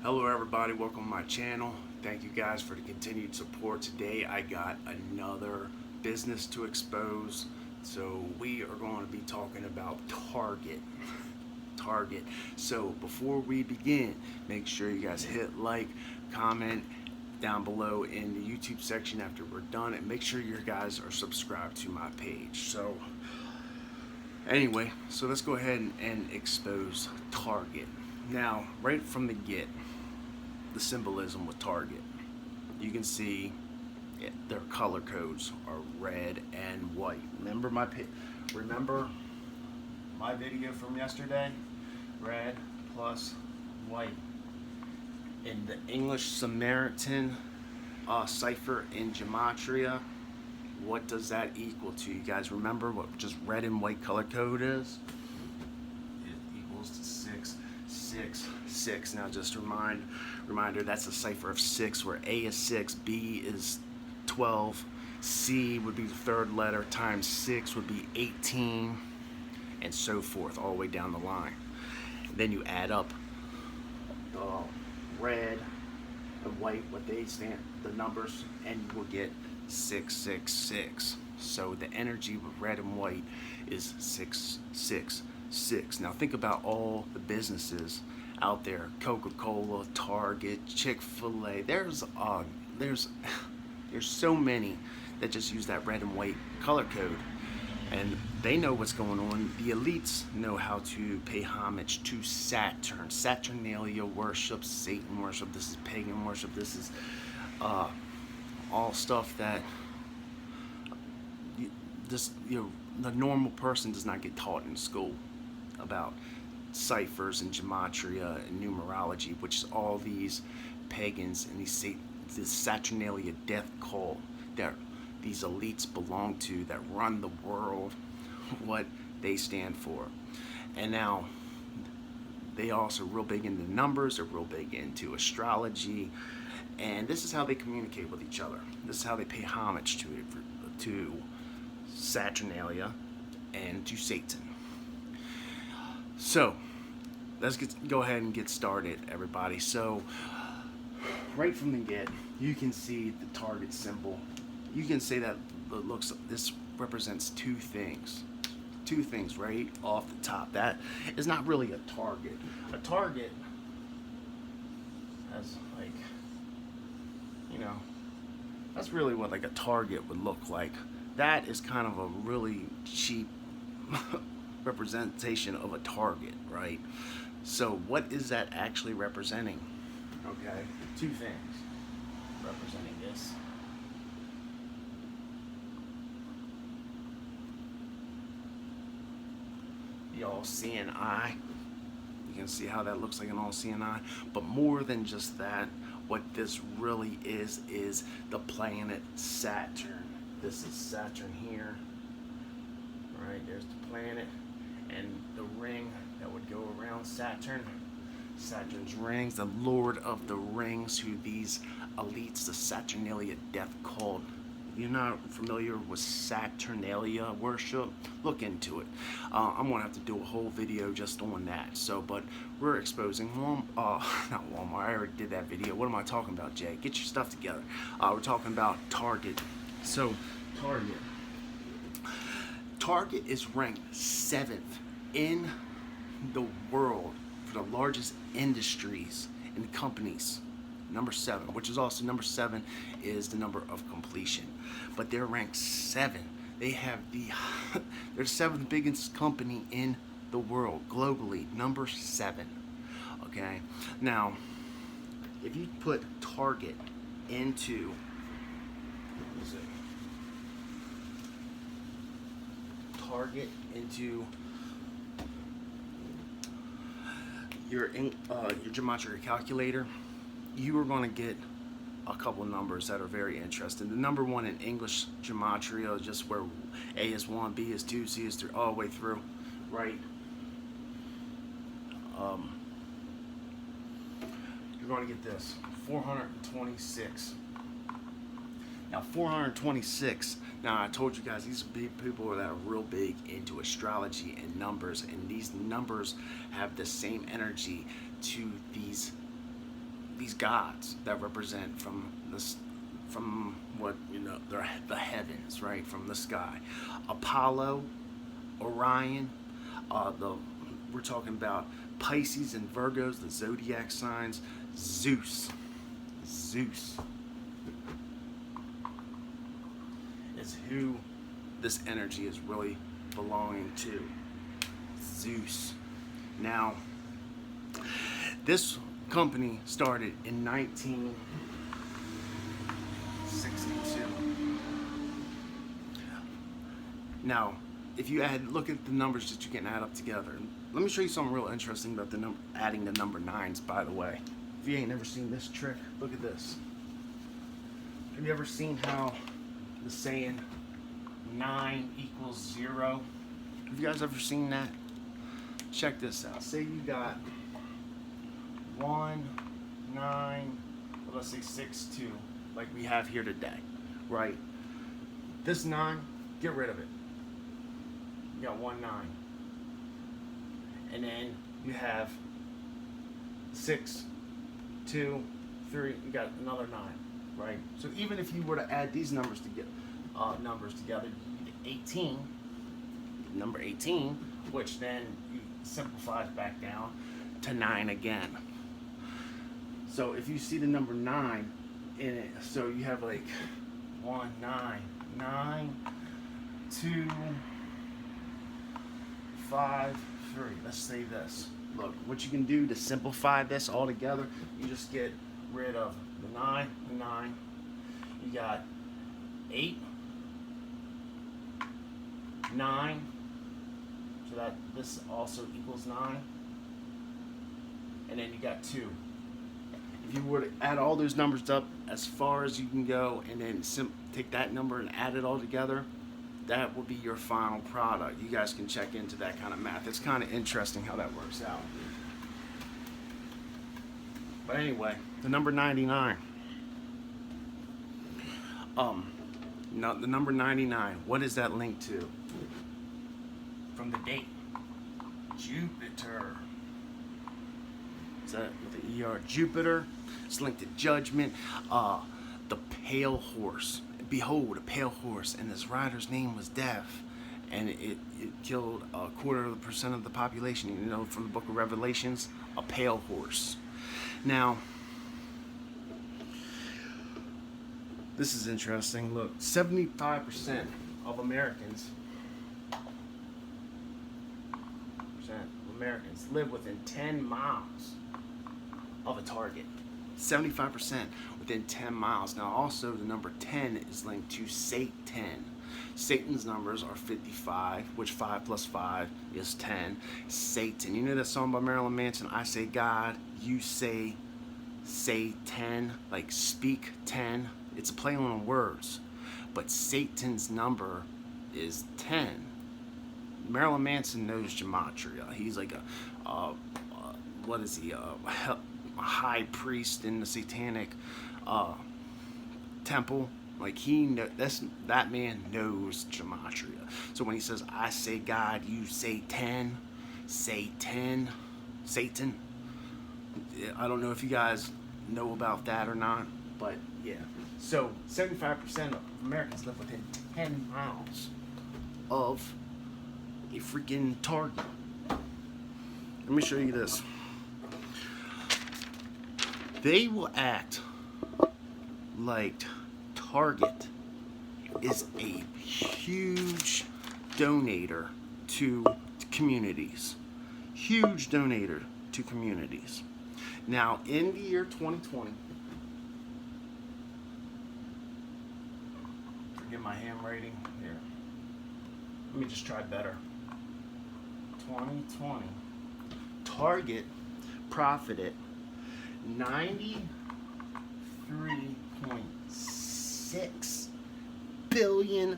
Hello everybody, welcome to my channel. Thank you guys for the continued support. Today I got another business to expose. So we are going to be talking about Target. So before we begin, make sure you guys hit like, comment down below in the YouTube section after we're done, and make sure you guys are subscribed to my page. So anyway, so let's go ahead and expose Target. Now, right from the get, the symbolism with Target, you can see their color codes are red and white. Remember my video from yesterday? Red plus white. In the English Samaritan cipher in gematria, what does that equal to? You guys remember what just red and white color code is? It equals to 666. Now just a reminder, that's a cipher of 6, where A is 6, B is 12, C would be the third letter, times 6 would be 18, and so forth, all the way down the line. Then you add up the red and white, what they stand, the numbers, and you will get 666. So the energy with red and white is 666. Now think about all the businesses out there: Coca-Cola, Target, Chick-fil-A. There's so many that just use that red and white color code, and they know what's going on. The elites know how to pay homage to Saturn, Saturnalia Worship, Satan worship. This is pagan worship. This is all stuff that the normal person does not get taught in school about ciphers and gematria and numerology, which is all these pagans and this Saturnalia death cult that these elites belong to, that run the world, what they stand for. And now they also real big into numbers, they're real big into astrology, and this is how they communicate with each other. This is how they pay homage to Saturnalia and to Satan. So let's go ahead and get started, everybody. So right from the get, you can see the Target symbol. You can say that this represents two things right off the top. That is not really a target. A target has, like, that's really what like a target would look like. That is kind of a really cheap representation of a target, right? So what is that actually representing? Okay, two things representing this. The all-seeing eye. You can see how that looks like an all-seeing eye. But more than just that, what this really is the planet Saturn. This is Saturn here. Right, there's the planet, and the ring that would go around Saturn. Saturn's rings, the Lord of the Rings, who these elites, the Saturnalia death cult. If you're not familiar with Saturnalia worship, look into it. I'm gonna have to do a whole video just on that. So, but we're exposing not Walmart. I already did that video. What am I talking about, Jay? Get your stuff together. We're talking about Target. So, Target is ranked 7th in the world for the largest industries and companies. Number 7, which is also number 7 is the number of completion, but they're ranked 7. They have they're the 7th biggest company in the world globally, number 7. Okay, now if you put Target into your gematria calculator, you are going to get a couple numbers that are very interesting. The number 1 in English gematria, just where A is 1, B is 2, C is 3, all the way through, right? You're going to get this 426. Now 426. Now I told you guys these are people that are real big into astrology and numbers, and these numbers have the same energy to these these gods that represent from this, from what they're the heavens, right, from the sky. Apollo, Orion, we're talking about Pisces and Virgos, the zodiac signs. Zeus is who this energy is really belonging to. Zeus. Now, this company started in 1962. Now, if you look at the numbers that you can add up together. Let me show you something real interesting about adding the number 9s, by the way. If you ain't never seen this trick, look at this. Have you ever seen how the saying 9 equals 0? Have you guys ever seen that? Check this out. Say you got 1, 9, well, let's say 6, 2, like we have here today, right? This 9, get rid of it. You got 1 9. And then you have 6, 2, 3, you got another 9, right? So even if you were to add these numbers together, you need 18, number 18, which then simplifies back down to 9 again. So if you see the number 9 in it, so you have like 1, 9, 9, 2, 5, 3. Let's say this. Look, what you can do to simplify this all together, you just get rid of the 9, the 9. You got 8, 9. So that this also equals 9. And then you got 2. If you were to add all those numbers up as far as you can go, and then take that number and add it all together, that will be your final product. You guys can check into that kind of math. It's kind of interesting how that works out. But anyway, the number 99. Now the number 99, what is that linked to? From the date. Jupiter. Is that with the ER? Jupiter. It's linked to judgment. The pale horse. Behold, a pale horse, and this rider's name was Death, and it killed 0.25% of the population. You know, from the book of Revelations, a pale horse. Now, this is interesting. Look, 75% of Americans live within 10 miles of a target. 75% within 10 miles. Now also the number 10 is linked to Satan. Satan's numbers are 55, which 5 plus 5 is 10. Satan. You know that song by Marilyn Manson, I say God, you say 10, like speak 10. It's a play on words. But Satan's number is 10. Marilyn Manson knows gematria. He's like a what is he? A high priest in the satanic temple. Like that man knows gematria. So when he says, I say God, you say 10, say 10, Satan. I don't know if you guys know about that or not, but yeah. So 75% of Americans live within 10 miles of a freaking target. Let me show you this. They will act like Target is a huge donator to communities. Huge donator to communities. Now, in the year 2020, forget my handwriting here. Let me just try better. 2020, Target profited $93.6 billion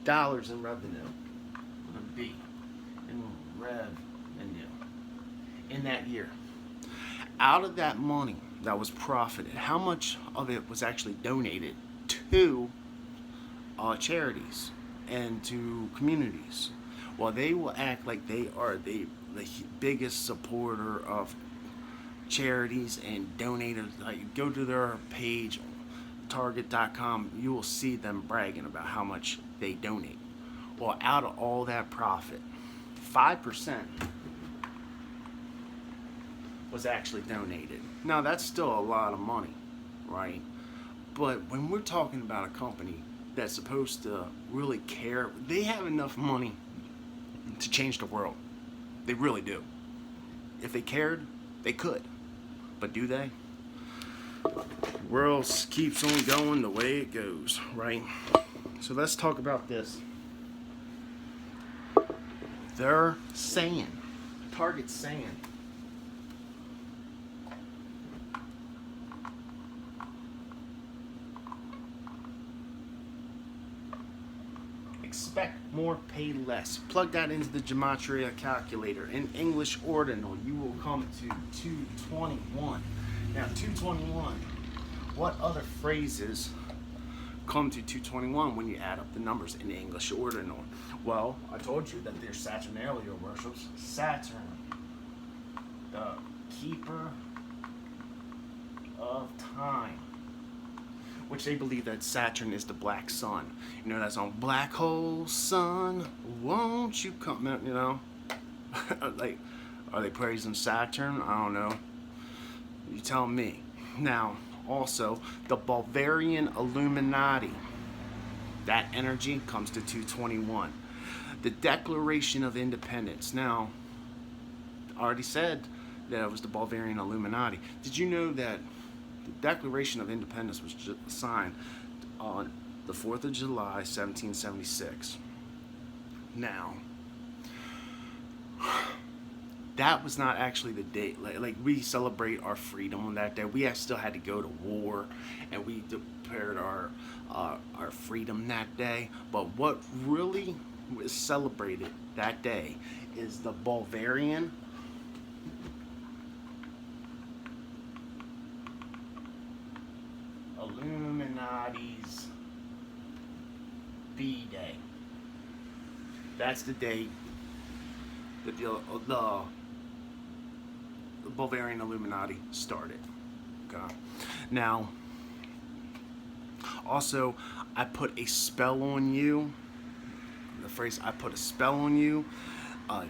in revenue. With a B. In revenue. In that year. Out of that money that was profited, how much of it was actually donated to charities and to communities? Well, they will act like they are the biggest supporter of charities and donators. Like, go to their page, target.com, you will see them bragging about how much they donate. Well, out of all that profit, 5% was actually donated. Now, that's still a lot of money, right? But when we're talking about a company that's supposed to really care, they have enough money to change the world. They really do. If they cared, they could. But do they? The world keeps on going the way it goes, right? So let's talk about this. They're saying, Target's saying, expect more, pay less. Plug that into the gematria calculator. In English ordinal, you will come to 221. Now, 221, what other phrases come to 221 when you add up the numbers in English ordinal? Well, I told you that there's Saturnalia worships. Saturn, the keeper of time, which they believe that Saturn is the black sun. You know that song, Black Hole Sun, won't you come out, you know? Like, are they praising Saturn? I don't know. You tell me. Now, also, the Bavarian Illuminati. That energy comes to 221. The Declaration of Independence. Now, I already said that it was the Bavarian Illuminati. Did you know that the Declaration of Independence was signed on the 4th of July, 1776? Now, that was not actually the date. Like we celebrate our freedom on that day. We still had to go to war, and we declared our freedom that day. But what really was celebrated that day is the Bavarian Illuminati's B-Day. That's the date that the Bavarian Illuminati started. Okay. Now, also, I put a spell on you. The phrase "I put a spell on you."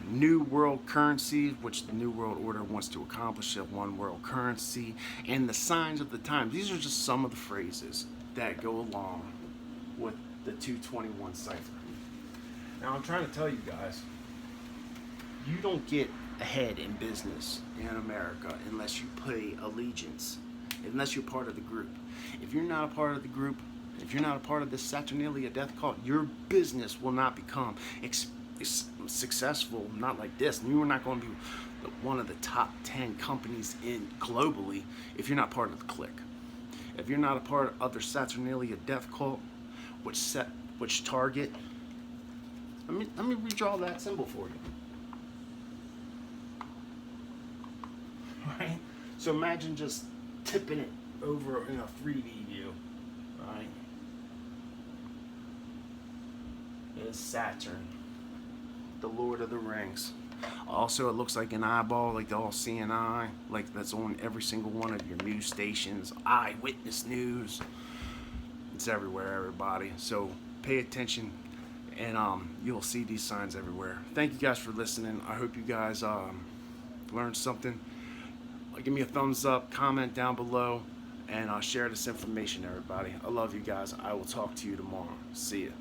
New world currency, which the New World Order wants to accomplish, a one world currency, and the signs of the times. These are just some of the phrases that go along with the 221 cipher. Now, I'm trying to tell you guys, you don't get ahead in business in America unless you pay allegiance, unless you're part of the group. If you're not a part of the group, if you're not a part of this Saturnalia death cult, your business will not become successful, not like this. And you're not going to be one of the top 10 companies globally if you're not part of the clique. If you're not a part of the Saturnalia death cult, which target, let me redraw that symbol for you. Right? So imagine just tipping it over in a 3D view. Right? Is Saturn, the Lord of the Rings. Also, it looks like an eyeball, like the all-seeing eye, like that's on every single one of your news stations, eyewitness news. It's everywhere, everybody. So pay attention, and you'll see these signs everywhere. Thank you guys for listening. I hope you guys learned something. Give me a thumbs up, comment down below, and share this information, everybody. I love you guys. I will talk to you tomorrow. See ya.